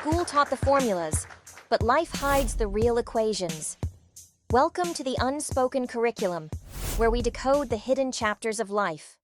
School taught the formulas, but life hides the real equations. Welcome to the Unspoken Curriculum, where we decode the hidden chapters of life.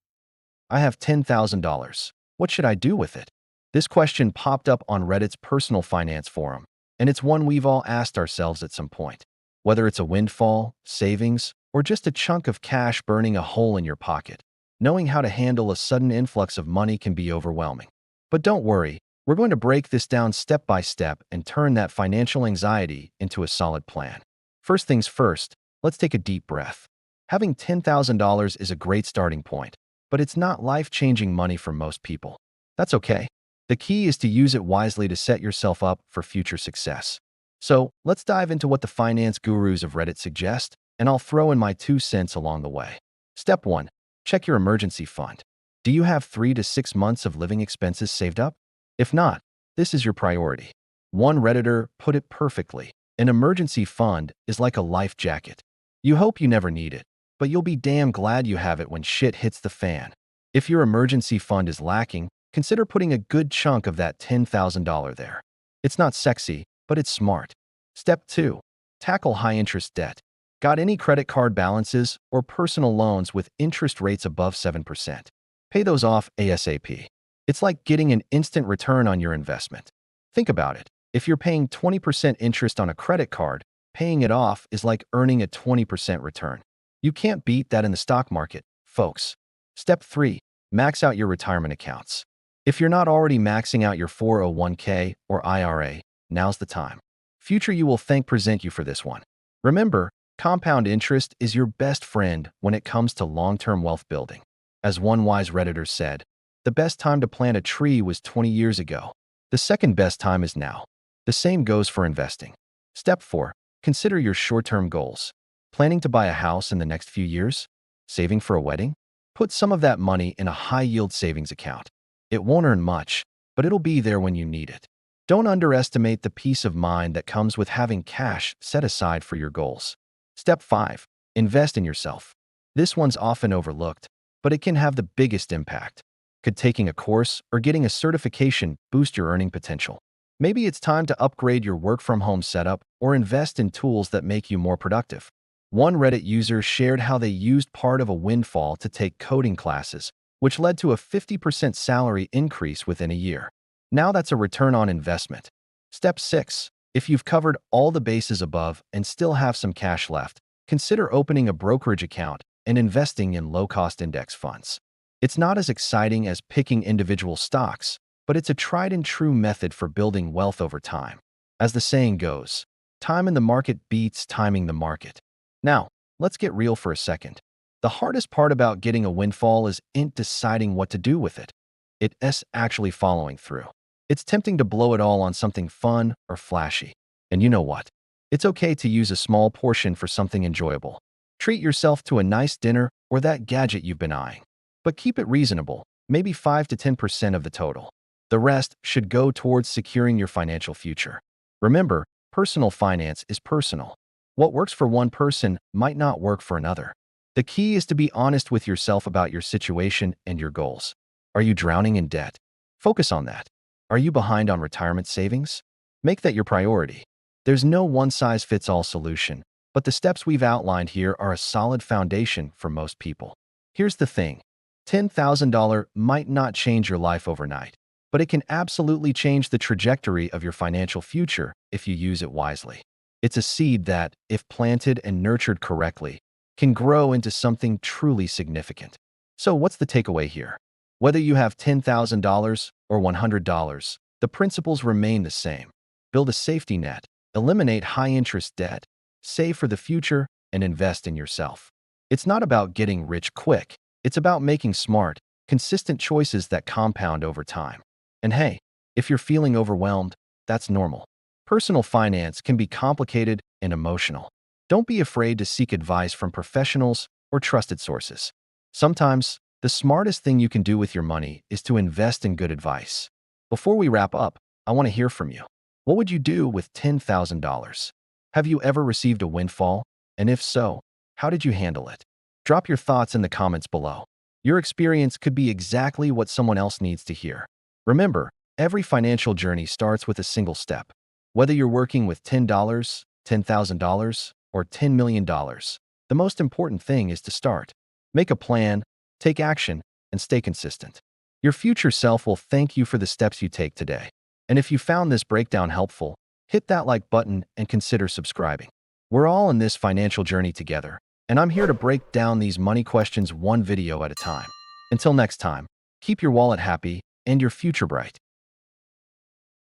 I have $10,000. What should I do with it? This question popped up on Reddit's personal finance forum, and it's one we've all asked ourselves at some point. Whether it's a windfall, savings, or just a chunk of cash burning a hole in your pocket, knowing how to handle a sudden influx of money can be overwhelming. But don't worry, we're going to break this down step by step and turn that financial anxiety into a solid plan. First things first, let's take a deep breath. Having $10,000 is a great starting point, but it's not life-changing money for most people. That's okay. The key is to use it wisely to set yourself up for future success. So let's dive into what the finance gurus of Reddit suggest, and I'll throw in my 2 cents along the way. Step 1. Check your emergency fund. Do you have 3 to 6 months of living expenses saved up? If not, this is your priority. One Redditor put it perfectly. An emergency fund is like a life jacket. You hope you never need it, but you'll be damn glad you have it when shit hits the fan. If your emergency fund is lacking, consider putting a good chunk of that $10,000 there. It's not sexy, but it's smart. Step 2. Tackle high-interest debt. Got any credit card balances or personal loans with interest rates above 7%? Pay those off ASAP. It's like getting an instant return on your investment. Think about it. If you're paying 20% interest on a credit card, paying it off is like earning a 20% return. You can't beat that in the stock market, folks. Step 3. Max out your retirement accounts. If you're not already maxing out your 401k or IRA, now's the time. Future you will thank present you for this one. Remember, compound interest is your best friend when it comes to long-term wealth building. As one wise Redditor said, the best time to plant a tree was 20 years ago. The second best time is now. The same goes for investing. Step 4. Consider your short-term goals. Planning to buy a house in the next few years? Saving for a wedding? Put some of that money in a high-yield savings account. It won't earn much, but it'll be there when you need it. Don't underestimate the peace of mind that comes with having cash set aside for your goals. Step 5. Invest in yourself. This one's often overlooked, but it can have the biggest impact. Could taking a course or getting a certification boost your earning potential? Maybe it's time to upgrade your work-from-home setup or invest in tools that make you more productive. One Reddit user shared how they used part of a windfall to take coding classes, which led to a 50% salary increase within a year. Now that's a return on investment. Step 6. If you've covered all the bases above and still have some cash left, consider opening a brokerage account and investing in low-cost index funds. It's not as exciting as picking individual stocks, but it's a tried-and-true method for building wealth over time. As the saying goes, time in the market beats timing the market. Now, let's get real for a second. The hardest part about getting a windfall isn't deciding what to do with it. It's actually following through. It's tempting to blow it all on something fun or flashy. And you know what? It's okay to use a small portion for something enjoyable. Treat yourself to a nice dinner or that gadget you've been eyeing. But keep it reasonable, maybe 5 to 10% of the total. The rest should go towards securing your financial future. Remember, personal finance is personal. What works for one person might not work for another. The key is to be honest with yourself about your situation and your goals. Are you drowning in debt? Focus on that. Are you behind on retirement savings? Make that your priority. There's no one-size-fits-all solution, but the steps we've outlined here are a solid foundation for most people. Here's the thing. $10,000 might not change your life overnight, but it can absolutely change the trajectory of your financial future if you use it wisely. It's a seed that, if planted and nurtured correctly, can grow into something truly significant. So what's the takeaway here? Whether you have $10,000 or $100, the principles remain the same. Build a safety net, eliminate high-interest debt, save for the future, and invest in yourself. It's not about getting rich quick. It's about making smart, consistent choices that compound over time. And hey, if you're feeling overwhelmed, that's normal. Personal finance can be complicated and emotional. Don't be afraid to seek advice from professionals or trusted sources. Sometimes, the smartest thing you can do with your money is to invest in good advice. Before we wrap up, I want to hear from you. What would you do with $10,000? Have you ever received a windfall? And if so, how did you handle it? Drop your thoughts in the comments below. Your experience could be exactly what someone else needs to hear. Remember, Every financial journey starts with a single step. Whether you're working with $10, $10,000, or $10 million, the most important thing is to start. Make a plan, take action, and stay consistent. Your future self will thank you for the steps you take today. And if you found this breakdown helpful, hit that like button and consider subscribing. We're all in this financial journey together, and I'm here to break down these money questions one video at a time. Until next time, keep your wallet happy and your future bright.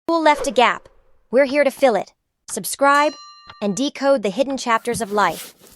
School left a gap. We're here to fill it. Subscribe and decode the hidden chapters of life.